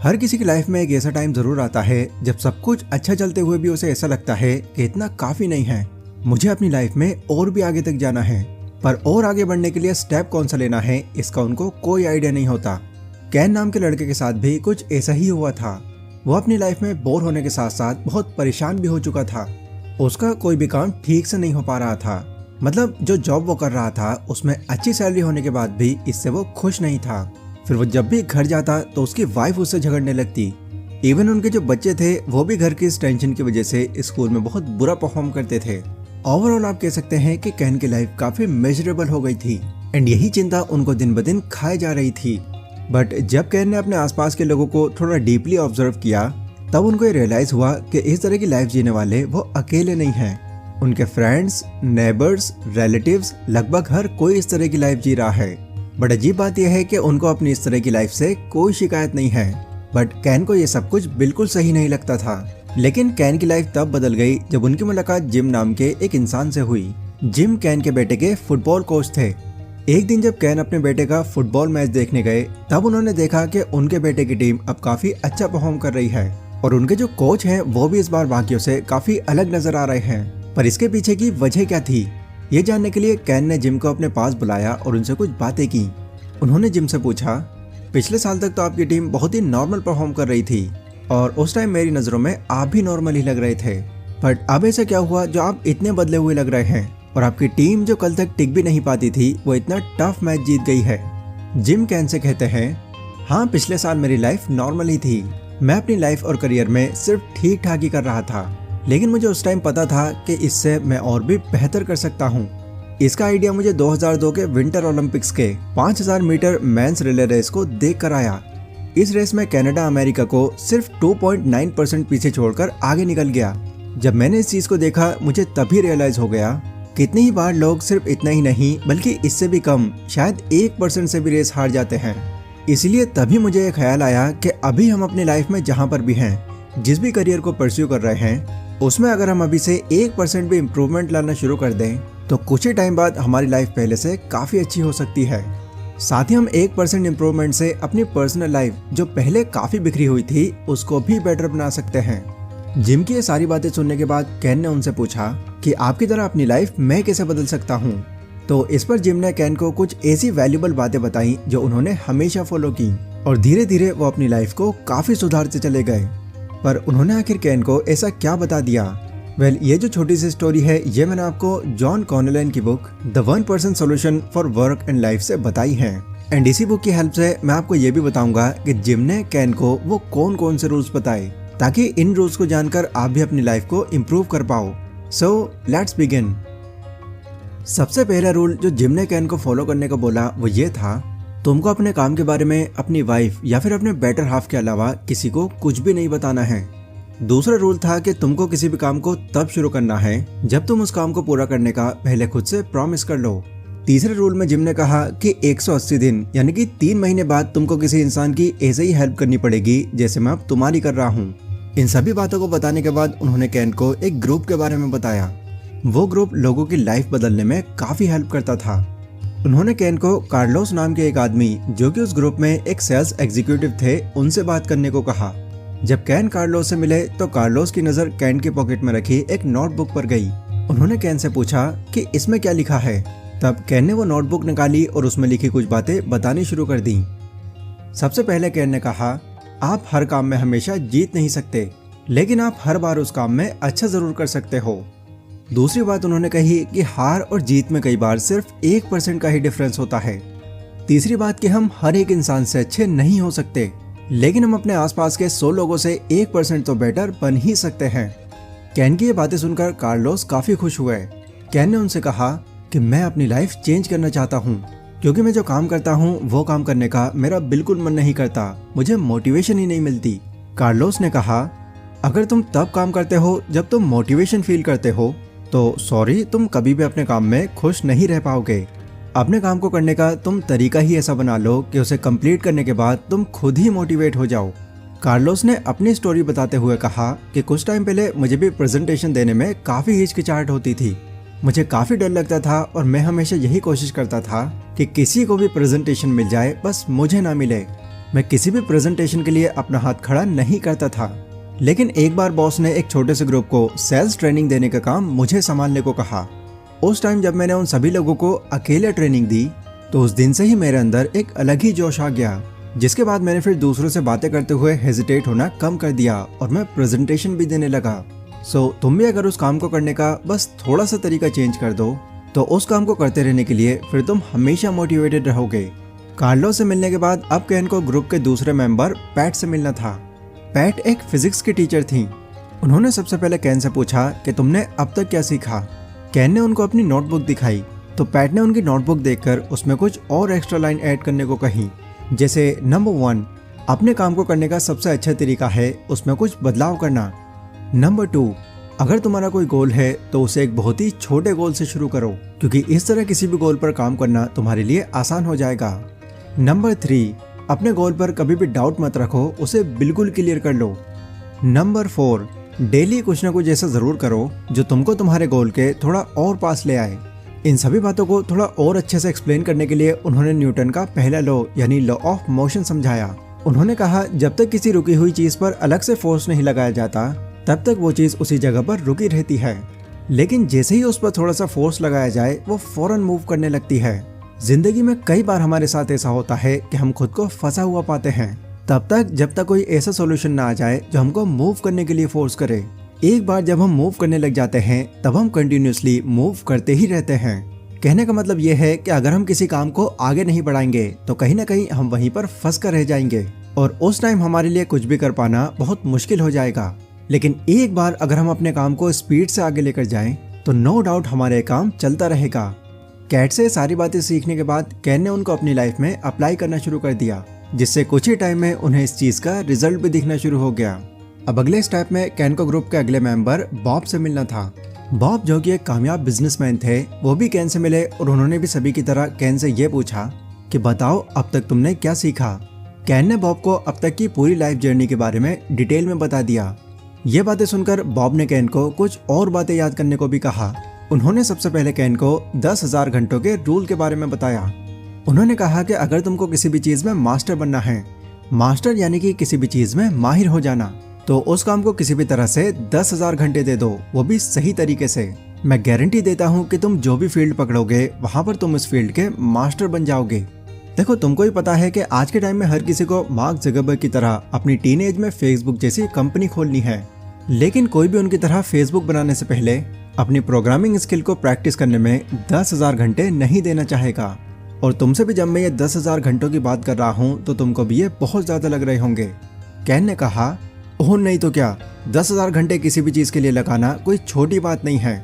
हर किसी की लाइफ में एक ऐसा टाइम जरूर आता है जब सब कुछ अच्छा चलते हुए भी उसे ऐसा लगता है कि इतना काफी नहीं है, मुझे अपनी लाइफ में और भी आगे तक जाना है। पर और आगे बढ़ने के लिए स्टेप कौन सा लेना है इसका उनको कोई आइडिया नहीं होता। कैन नाम के लड़के के साथ भी कुछ ऐसा ही हुआ था। वो अपनी लाइफ में बोर होने के साथ साथ बहुत परेशान भी हो चुका था। उसका कोई भी काम ठीक से नहीं हो पा रहा था। मतलब जो जॉब वो कर रहा था उसमें अच्छी सैलरी होने के बाद भी इससे वो खुश नहीं था। फिर वो जब भी घर जाता तो उसकी वाइफ उससे झगड़ने लगती। इवन उनके जो बच्चे थे वो भी घर की इस टेंशन की वजह से स्कूल में बहुत बुरा परफॉर्म करते थे। ओवरऑल आप कह सकते हैं कि कैन की लाइफ काफी मेजरेबल हो गई थी एंड यही चिंता उनको दिन ब दिन खाए जा रही थी। बट जब कैन ने अपने आसपास के लोगों को थोड़ा डीपली ऑब्जर्व किया तब उनको ये रियलाइज हुआ कि इस तरह की लाइफ जीने वाले वो अकेले नहीं हैं। उनके फ्रेंड्स, नेबर्स, रिलेटिव्स लगभग हर कोई इस तरह की लाइफ जी रहा है। बट अजीब बात यह है कि उनको अपनी इस तरह की लाइफ से कोई शिकायत नहीं है। बट कैन को ये सब कुछ बिल्कुल सही नहीं लगता था। लेकिन कैन की लाइफ तब बदल गई जब उनकी मुलाकात जिम नाम के एक इंसान से हुई। जिम कैन के बेटे के फुटबॉल कोच थे। एक दिन जब कैन अपने बेटे का फुटबॉल मैच देखने गए तब उन्होंने देखा कि उनके बेटे की टीम अब काफी अच्छा परफॉर्म कर रही है और उनके जो कोच हैं वो भी इस बार बाकियों से काफी अलग नजर आ रहे हैं। पर इसके पीछे की वजह क्या थी ये जानने के लिए कैन ने जिम को अपने पास बुलाया और उनसे कुछ बातें की। उन्होंने जिम से पूछा, पिछले साल तक तो आपकी टीम बहुत ही नॉर्मल परफॉर्म कर रही थी और उस टाइम मेरी नजरों में आप भी नॉर्मल ही लग रहे थे। बट अब ऐसा क्या हुआ जो आप इतने बदले हुए लग रहे हैं और आपकी टीम जो कल तक टिक भी नहीं पाती थी वो इतना टफ मैच जीत गई है। जिम कैन से कहते हैं, हाँ पिछले साल मेरी लाइफ नॉर्मल ही थी। मैं अपनी लाइफ और करियर में सिर्फ ठीक ठाक ही कर रहा था, लेकिन मुझे उस टाइम पता था कि इससे मैं और भी बेहतर कर सकता हूँ। इसका आइडिया मुझे 2002 के विंटर ओलंपिक्स के 5000 मीटर मेंस रिले रेस को देख कर आया। इस रेस में कनाडा अमेरिका को सिर्फ 2.9% पीछे छोड़कर आगे निकल गया। जब मैंने इस चीज को देखा मुझे तभी रियलाइज हो गया कितनी ही बार लोग सिर्फ इतना ही नहीं बल्कि इससे भी कम, शायद 1% से भी रेस हार जाते हैं। इसलिए तभी मुझे एक ख्याल आया कि अभी हम अपनी लाइफ में जहाँ पर भी हैं, जिस भी करियर को परस्यू कर रहे हैं, उसमें अगर हम अभी से 1% भी इम्प्रूवमेंट लाना शुरू कर दें तो कुछ ही टाइम बाद हमारी लाइफ पहले से काफी अच्छी हो सकती है। साथ ही हम 1% इम्प्रूवमेंट से अपनी पर्सनल लाइफ जो पहले काफी बिखरी हुई थी उसको भी बेटर बना सकते हैं। जिम की ये सारी बातें सुनने के बाद कैन ने उनसे पूछा कि आपकी तरह अपनी लाइफ मैं कैसे बदल सकता हूँ। तो इस पर जिम ने कैन को कुछ ऐसी वैल्यूबल बातें बताई जो उन्होंने हमेशा फॉलो की और धीरे धीरे वो अपनी लाइफ को काफी सुधारते चले गए। पर उन्होंने आखिर कैन को ऐसा क्या बता दिया? वेल, ये जो छोटी सी स्टोरी है ये मैंने आपको जॉन कॉनेलन की book the 1% solution for work and life से बताई है। एंड इसी बुक की हेल्प से मैं आपको ये भी बताऊंगा कि जिम ने कैन को वो कौन कौन से रूल्स बताए ताकि इन रूल्स को जानकर आप भी अपनी लाइफ को इम्प्रूव कर पाओ। So let's begin. सबसे पहला रूल जो जिम ने कैन को फॉलो करने को बोला वो ये था, तुमको अपने काम के बारे में अपनी वाइफ या फिर अपने बेटर हाफ के अलावा किसी को कुछ भी नहीं बताना है। दूसरा रूल था कि तुमको किसी भी काम को तब शुरू करना है जब तुम उस काम को पूरा करने का पहले खुद से प्रॉमिस कर लो। तीसरे रूल में जिम ने कहा कि 180 दिन यानी कि 3 महीने बाद तुमको किसी इंसान की ऐसे ही हेल्प करनी पड़ेगी जैसे मैं अब तुम्हारी कर रहा हूँ। इन सभी बातों को बताने के बाद उन्होंने कैन को एक ग्रुप के बारे में बताया। वो ग्रुप लोगों की लाइफ बदलने में काफी हेल्प करता था। उन्होंने कैन को कार्लोस नाम के एक आदमी जो कि उस ग्रुप में एक सेल्स एग्जीक्यूटिव थे उनसे बात करने को कहा। जब कैन कार्लोस से मिले तो कार्लोस की नजर कैन की पॉकेट में रखी एक नोटबुक पर गई। उन्होंने कैन से पूछा कि इसमें क्या लिखा है। तब कैन ने वो नोटबुक निकाली और उसमें लिखी कुछ बातें बतानी शुरू कर दी। सबसे पहले कैन ने कहा, आप हर काम में हमेशा जीत नहीं सकते, लेकिन आप हर बार उस काम में अच्छा जरूर कर सकते हो। दूसरी बात उन्होंने कही कि हार और जीत में कई बार सिर्फ 1% का ही डिफरेंस होता है। तीसरी बात कि हम हर एक इंसान से अच्छे नहीं हो सकते, लेकिन हम अपने आसपास के 100 लोगों से 1% तो बेटर बन ही सकते हैं। कैन की ये बातें सुनकर कार्लोस काफी खुश हुए। कैन ने उनसे कहा कि मैं अपनी लाइफ चेंज करना चाहता हूँ क्योंकि मैं जो काम करता हूँ वो काम करने का मेरा बिल्कुल मन नहीं करता, मुझे मोटिवेशन ही नहीं मिलती। कार्लोस ने कहा, अगर तुम तब काम करते हो जब तुम मोटिवेशन फील करते हो तो सॉरी, तुम कभी भी अपने काम में खुश नहीं रह पाओगे। अपने काम को करने का तुम तरीका ही ऐसा बना लो कि उसे कंप्लीट करने के बाद तुम खुद ही मोटिवेट हो जाओ। कार्लोस ने अपनी स्टोरी बताते हुए कहा कि कुछ टाइम पहले मुझे भी प्रेजेंटेशन देने में काफी हिचकिचाहट होती थी। मुझे काफी डर लगता था और मैं हमेशा यही कोशिश करता था कि किसी को भी प्रेजेंटेशन मिल जाए, बस मुझे ना मिले। मैं किसी भी प्रेजेंटेशन के लिए अपना हाथ खड़ा नहीं करता था। लेकिन एक बार बॉस ने एक छोटे से ग्रुप को सेल्स ट्रेनिंग देने का काम मुझे संभालने को कहा। उस टाइम जब मैंने उन सभी लोगों को अकेले ट्रेनिंग दी तो उस दिन से ही मेरे अंदर एक अलग ही जोश आ गया, जिसके बाद मैंने फिर दूसरों से बातें करते हुए हेजिटेट होना कम कर दिया और मैं प्रेजेंटेशन भी देने लगा। तुम भी अगर उस काम को करने का बस थोड़ा सा तरीका चेंज कर दो तो उस काम को करते रहने के लिए फिर तुम हमेशा मोटिवेटेड रहोगे। कार्लो से मिलने के बाद अब कैन को ग्रुप के दूसरे मेंबर पैट से मिलना था। पैट एक फिजिक्स की टीचर थी। उन्होंने सबसे पहले कैन से पूछा कि तुमने अब तक क्या सीखा। कैन ने उनको अपनी नोटबुक दिखाई तो पैट ने उनकी नोटबुक देखकर उसमें कुछ और एक्स्ट्रा लाइन ऐड करने को कही, जैसे नंबर 1, अपने काम को करने का सबसे अच्छा तरीका है उसमें कुछ बदलाव करना। नंबर 2, अगर तुम्हारा कोई गोल है तो उसे एक बहुत ही छोटे गोल से शुरू करो, क्योंकि इस तरह किसी भी गोल पर काम करना तुम्हारे लिए आसान हो जाएगा। नंबर 3, अपने गोल पर कभी भी डाउट मत रखो, उसे बिल्कुल क्लियर कर लो। नंबर 4, डेली कुछ ना कुछ ऐसा जरूर करो जो तुमको तुम्हारे गोल के थोड़ा और पास ले आए। इन सभी बातों को थोड़ा और अच्छे से एक्सप्लेन करने के लिए उन्होंने न्यूटन का पहला लॉ यानी लॉ ऑफ मोशन समझाया। उन्होंने कहा जब तक किसी रुकी हुई चीज पर अलग से फोर्स नहीं लगाया जाता तब तक वो चीज उसी जगह पर रुकी रहती है, लेकिन जैसे ही उस पर थोड़ा सा फोर्स लगाया जाए वो फौरन मूव करने लगती है। जिंदगी में कई बार हमारे साथ ऐसा होता है कि हम खुद को फंसा हुआ पाते हैं तब तक जब तक कोई ऐसा सॉल्यूशन ना आ जाए जो हमको मूव करने के लिए फोर्स करे। एक बार जब हम मूव करने लग जाते हैं तब हम कंटिन्यूअसली मूव करते ही रहते हैं। कहने का मतलब ये है कि अगर हम किसी काम को आगे नहीं बढ़ाएंगे तो कहीं ना कहीं हम वहीं पर फंस कर रह जाएंगे और उस टाइम हमारे लिए कुछ भी कर पाना बहुत मुश्किल हो जाएगा। लेकिन एक बार अगर हम अपने काम को स्पीड से आगे लेकर जाएं तो नो डाउट हमारे काम चलता रहेगा। कैट से सारी बातें सीखने के बाद कैन ने उनको अपनी लाइफ में अप्लाई करना शुरू कर दिया, जिससे कुछ ही टाइम में उन्हें इस चीज का रिजल्ट भी दिखना शुरू हो गया। अब अगले स्टेप में कैन को ग्रुप के अगले मेंबर बॉब से मिलना था। बॉब जो कि एक कामयाब बिजनेसमैन थे, वो भी कैन से मिले और उन्होंने भी सभी की तरह कैन से ये पूछा कि बताओ अब तक तुमने क्या सीखा। कैन ने बॉब को अब तक की पूरी लाइफ जर्नी के बारे में डिटेल में बता दिया। ये बातें सुनकर बॉब ने कैन को कुछ और बातें याद करने को भी कहा। उन्होंने सबसे पहले कैन को 10,000 घंटों के रूल के बारे में बताया। उन्होंने कहा कि अगर तुमको किसी भी चीज में मास्टर बनना है, मास्टर यानी कि किसी भी चीज में माहिर हो जाना, तो उस काम को किसी भी तरह से 10,000 घंटे दे दो, वो भी सही तरीके से। मैं गारंटी देता हूँ कि तुम जो भी फील्ड पकड़ोगे वहां पर तुम इस फील्ड के मास्टर बन जाओगे। देखो तुमको ही पता है कि आज के टाइम में हर किसी को मार्क ज़करबर्ग की तरह अपनी टीनेज में फेसबुक जैसी कंपनी खोलनी है, लेकिन कोई भी उनकी तरह फेसबुक बनाने से पहले अपनी प्रोग्रामिंग स्किल को प्रैक्टिस करने में 10,000 घंटे नहीं देना चाहेगा। और तुमसे भी जब मैं ये 10,000 घंटों की बात कर रहा हूँ तो तुमको भी ये बहुत ज्यादा लग रहे होंगे। कैन ने कहा, ओह नहीं तो क्या, 10,000 घंटे किसी भी चीज के लिए लगाना कोई छोटी बात नहीं है।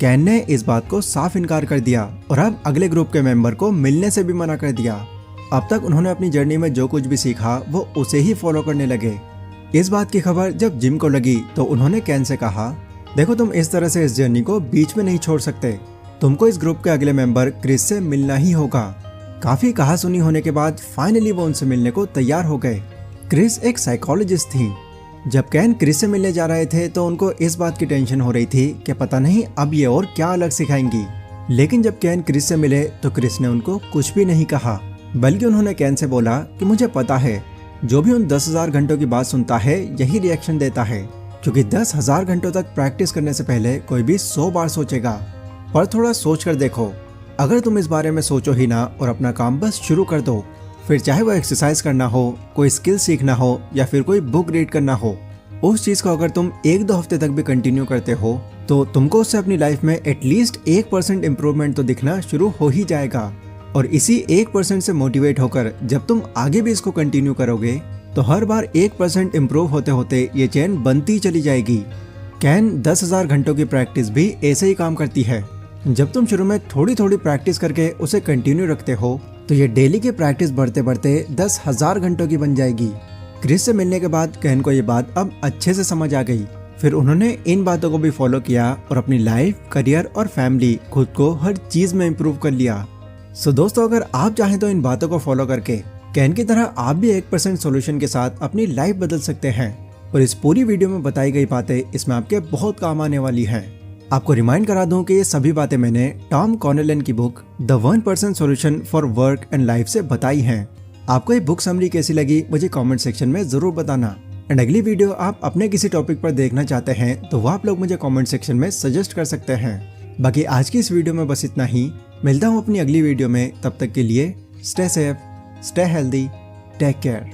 कैन ने इस बात को साफ इनकार कर दिया और अब अगले ग्रुप के मेंबर को मिलने से भी मना कर दिया। अब तक उन्होंने अपनी जर्नी में जो कुछ भी सीखा वो उसे ही फॉलो करने लगे। इस बात की खबर जब जिम को लगी तो उन्होंने कैन से कहा, देखो तुम इस तरह से इस जर्नी को बीच में नहीं छोड़ सकते, तुमको इस ग्रुप के अगले मेंबर क्रिस से मिलना ही होगा। काफी कहा सुनी होने के बाद फाइनली वो उनसे मिलने को तैयार हो गए। क्रिस एक साइकोलॉजिस्ट थी। जब कैन क्रिस से मिलने जा रहे थे तो उनको इस बात की टेंशन हो रही थी कि पता नहीं अब ये और क्या अलग सिखाएंगी। लेकिन जब कैन क्रिस से मिले तो क्रिस ने उनको कुछ भी नहीं कहा, बल्कि उन्होंने कैन से बोला कि मुझे पता है जो भी उन 10,000 घंटों की बात सुनता है यही रिएक्शन देता है, क्योंकि 10,000 घंटों तक प्रैक्टिस करने से पहले कोई भी 100 बार सोचेगा। पर थोड़ा सोच कर देखो, अगर तुम इस बारे में सोचो ही ना और अपना काम बस शुरू कर दो, फिर चाहे वो एक्सरसाइज करना हो, कोई स्किल सीखना हो या फिर कोई बुक रीड करना हो, उस चीज को अगर तुम 1-2 हफ्ते तक भी कंटिन्यू करते हो तो तुमको उससे अपनी लाइफ में एटलीस्ट 1% इम्प्रूवमेंट तो दिखना शुरू हो ही जाएगा। और इसी 1% से मोटिवेट होकर जब तुम आगे भी इसको कंटिन्यू करोगे तो हर बार 1% इम्प्रूव होते होते ये चेन बनती चली जाएगी। कैन 10,000 घंटों की प्रैक्टिस भी ऐसे ही काम करती है। जब तुम शुरू में थोड़ी थोड़ी प्रैक्टिस करके उसे कंटिन्यू रखते हो तो ये डेली की प्रैक्टिस बढ़ते बढ़ते 10,000 घंटों की बन जाएगी। क्रिस से मिलने के बाद कैन को ये बात अब अच्छे से समझ आ गई। फिर उन्होंने इन बातों को भी फॉलो किया और अपनी लाइफ, करियर और फैमिली, खुद को हर चीज में इम्प्रूव कर लिया। सो दोस्तों, अगर आप चाहें तो इन बातों को फॉलो करके कैन की तरह आप भी 1% सॉल्यूशन के साथ अपनी लाइफ बदल सकते हैं। और इस पूरी वीडियो में बताई गई बातें इसमें आपके बहुत काम आने वाली हैं। आपको रिमाइंड करा दूं कि ये सभी बातें मैंने टॉम कॉर्नेलन की book the 1% solution for work and life से बताई हैं। आपको ये बुक समरी कैसी लगी मुझे कमेंट सेक्शन में जरूर बताना। एंड अगली वीडियो आप अपने किसी टॉपिक पर देखना चाहते हैं तो वो आप लोग मुझे कमेंट सेक्शन में सजेस्ट कर सकते हैं। बाकी आज की इस वीडियो में बस इतना ही। मिलता हूँ अपनी अगली वीडियो में, तब तक के लिए stay safe, stay healthy, take care.